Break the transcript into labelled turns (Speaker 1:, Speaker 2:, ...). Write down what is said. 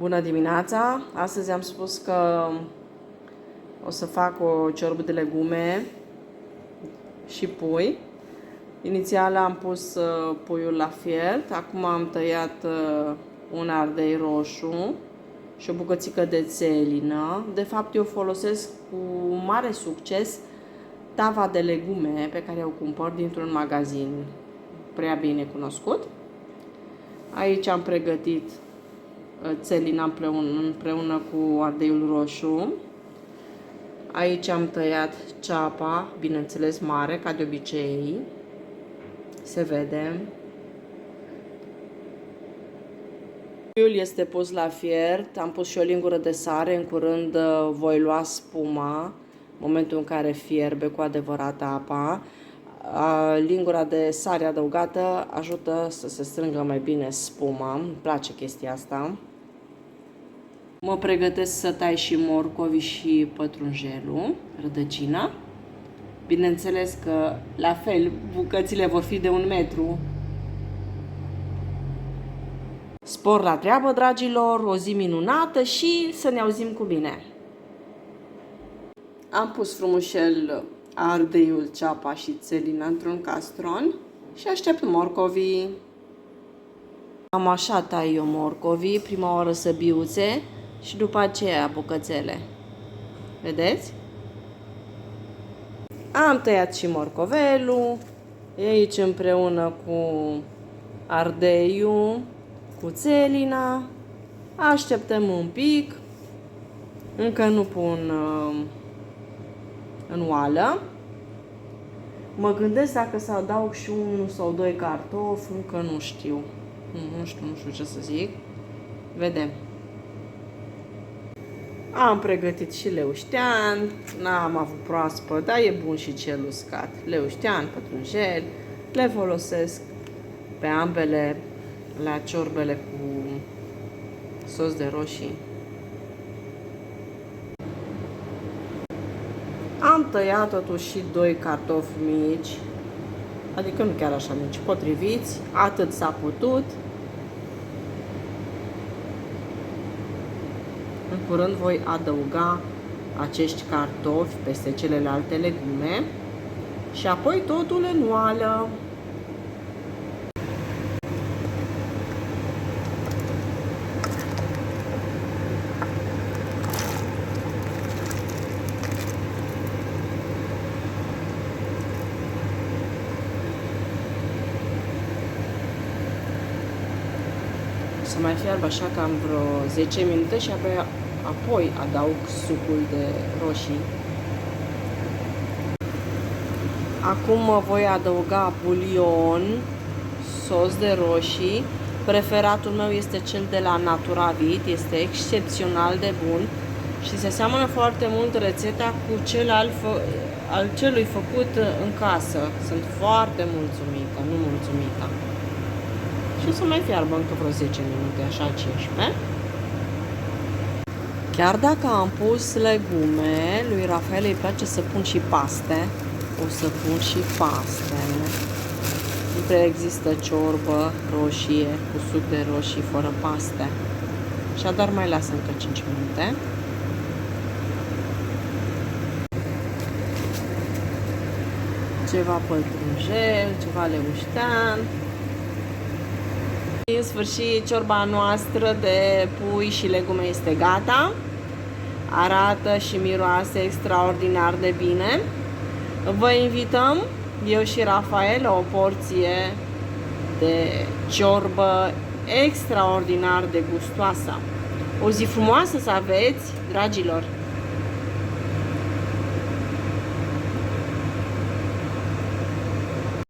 Speaker 1: Bună dimineața! Astăzi am spus că o să fac o ciorbă de legume și pui. Inițial am pus puiul la fiert, acum am tăiat un ardei roșu și o bucățică de țelină. De fapt, eu folosesc cu mare succes tava de legume pe care o cumpăr dintr-un magazin prea bine cunoscut. Aici am pregătit țelina împreună cu ardeiul roșu. Aici am tăiat ceapa, bineînțeles mare, ca de obicei. Se vede. Puiul este pus la fiert, am pus și o lingură de sare, în curând voi lua spuma, în momentul în care fierbe cu adevărat apa. Lingura de sare adăugată ajută să se strângă mai bine spuma, îmi place chestia asta. Mă pregătesc să tai și morcovii și pătrunjelul, rădăcina. Bineînțeles că la fel bucățile vor fi de 1 metru. Spor la treabă, dragilor, o zi minunată și să ne auzim cu bine. Am pus frumușel ardeiul, ceapa și țelina într-un castron și aștept morcovii. Am așa tai eu morcovii, prima oară săbiuțe și după aceea bucățele. Vedeți? Am tăiat și morcovelul, e aici împreună cu ardeiul, cu țelina. Așteptăm un pic, încă nu pun în oală. Mă gândesc dacă să adaug și 1 sau 2 cartofi, încă nu știu. Nu știu ce să zic. Vedem. Am pregătit și leuștean, n-am avut proaspăt, dar e bun și cel uscat. Leuștean, pătrunjel, le folosesc pe ambele la ciorbele cu sos de roșii. Am tăiat totuși și 2 cartofi mici, adică nu chiar așa mici, potriviți, atât s-a putut. În curând voi adăuga acești cartofi peste celelalte legume și apoi totul în oală. Să mai fiarbă așa cam vreo 10 minute și apoi adaug sucul de roșii. Acum voi adăuga bulion, sos de roșii. Preferatul meu este cel de la Naturavit, este excepțional de bun și se seamănă foarte mult rețeta cu cel al celui făcut în casă. Sunt foarte mulțumită, nu mulțumită. Și o să mai fiarbă încă vreo 10 minute, așa 15. Chiar dacă am pus legume, lui Rafael îi place să pun și paste. O să pun și paste. Nu prea există ciorbă roșie cu suc de roșii fără paste. Așadar mai las încă 5 minute. Ceva pătrunjel, ceva leuștean. În sfârșit, ciorba noastră de pui și legume este gata. Arată și miroase extraordinar de bine. Vă invităm, eu și Rafael, la o porție de ciorbă extraordinar de gustoasă. O zi frumoasă să aveți, dragilor!